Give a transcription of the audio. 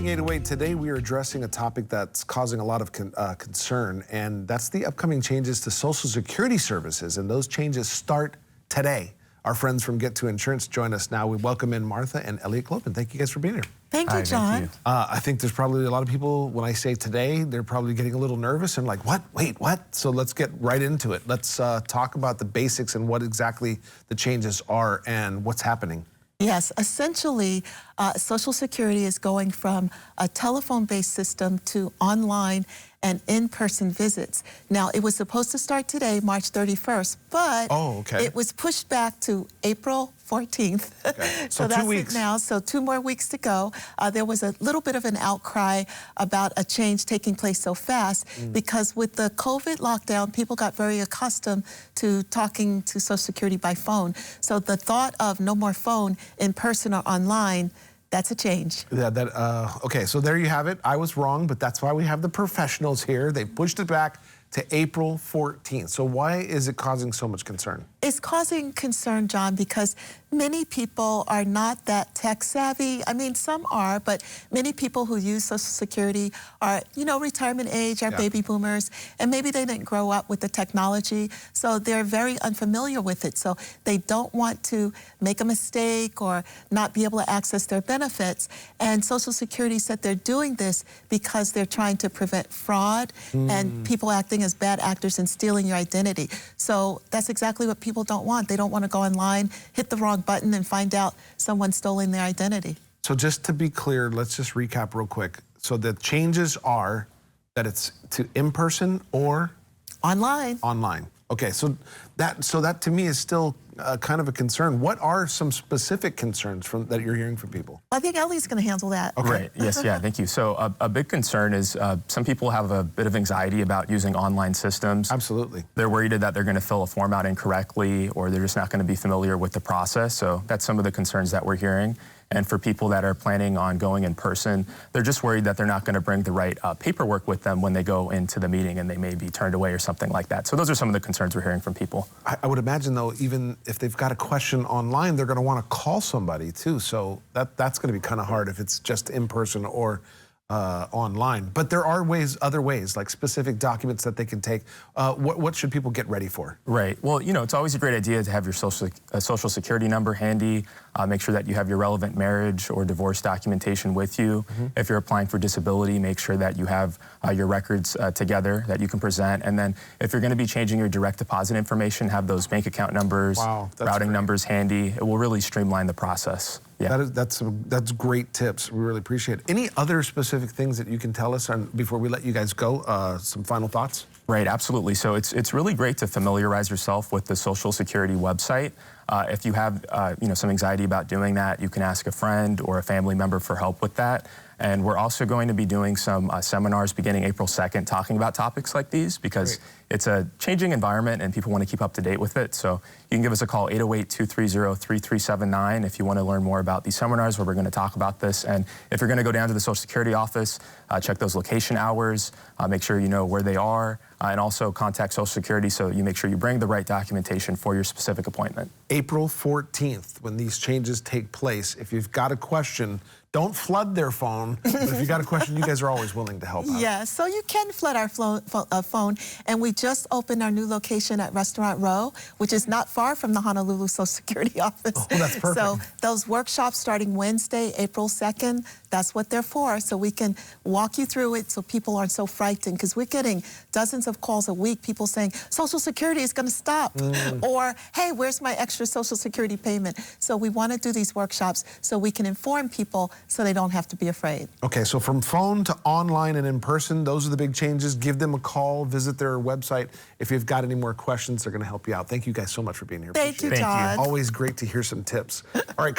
morning 808. Today we are addressing a topic that's causing a lot of concern, and that's the upcoming changes to Social Security services, and those changes start today. Our friends from Get to Insurance join us now. We welcome in Martha and Elliot Clopen. Thank you guys for being here. Thank you, John. Thank you. I think there's probably a lot of people, when I say today, they're probably getting a little nervous and like, what? Wait, what? So let's get right into it. Let's talk about the basics and what exactly the changes are and what's happening. Yes, essentially, Social Security is going from a telephone-based system to online and in-person visits. Now, it was supposed to start today, March 31st, but it was pushed back to April 14th. Okay. So that's 2 weeks. it now. So 2 more weeks to go. There was a little bit of an outcry about a change taking place so fast because with the COVID lockdown, people got very accustomed to talking to Social Security by phone. So the thought of no more phone in person or online, that's a change. Yeah, okay, so there you have it. I was wrong, but that's why we have the professionals here. They pushed it back to April 14th. So why is it causing so much concern? It's causing concern, John, because many people are not that tech savvy. I mean, some are, but many people who use Social Security are, you know, retirement age, are baby boomers, and maybe they didn't grow up with the technology, so they're very unfamiliar with it. So they don't want to make a mistake or not be able to access their benefits. And Social Security said they're doing this because they're trying to prevent fraud and people acting as bad actors and stealing your identity. So that's exactly what people don't want. They don't want to go online, hit the wrong button, and find out someone's stolen their identity. So just to be clear, let's just recap real quick. So the changes are that it's to in-person or? Online. Online. Okay, so that to me is still kind of a concern. What are some specific concerns that you're hearing from people? I think Ellie's going to handle that. Okay. Right. Yes. Yeah. Thank you. So a big concern is some people have a bit of anxiety about using online systems. Absolutely. They're worried that they're going to fill a form out incorrectly, or they're just not going to be familiar with the process. So that's some of the concerns that we're hearing. And for people that are planning on going in person, they're just worried that they're not going to bring the right paperwork with them when they go into the meeting, and they may be turned away or something like that. So those are some of the concerns we're hearing from people. I would imagine, though, even if they've got a question online, they're going to want to call somebody, too. So that's going to be kind of hard if it's just in person or online. But there are other ways, like specific documents that they can take. What should people get ready for? Right. Well, you know, it's always a great idea to have your social security number handy. Make sure that you have your relevant marriage or divorce documentation with you. If you're applying for disability, make sure that you have your records together that you can present. And then if you're going to be changing your direct deposit information, have those bank account numbers, routing numbers handy. It will really streamline the process. Yeah. That's great tips. We really appreciate it. Any other specific things that you can tell us before we let you guys go? Some final thoughts? Right, absolutely. So it's really great to familiarize yourself with the Social Security website. If you have some anxiety about doing that, you can ask a friend or a family member for help with that. And we're also going to be doing some seminars beginning April 2nd talking about topics like these, because it's a changing environment and people want to keep up to date with it. So you can give us a call, 808-230-3379, if you want to learn more about these seminars where we're going to talk about this. And if you're going to go down to the Social Security office, check those location hours, make sure you know where they are, and also contact Social Security so you make sure you bring the right documentation for your specific appointment. April 14th, when these changes take place, if you've got a question, don't flood their phone, but if you got a question, you guys are always willing to help out. Yeah, so you can flood our phone, and we just opened our new location at Restaurant Row, which is not far from the Honolulu Social Security office. Oh, that's perfect. So those workshops starting Wednesday, April 2nd, that's what they're for, so we can walk you through it so people aren't so frightened, because we're getting dozens of calls a week, people saying, Social Security is going to stop, or, hey, where's my extra Social Security payment? So we want to do these workshops so we can inform people so they don't have to be afraid. Okay, so from phone to online and in person, those are the big changes. Give them a call, visit their website. If you've got any more questions, they're going to help you out. Thank you guys so much for being here. Thank you, John. Always great to hear some tips. All right.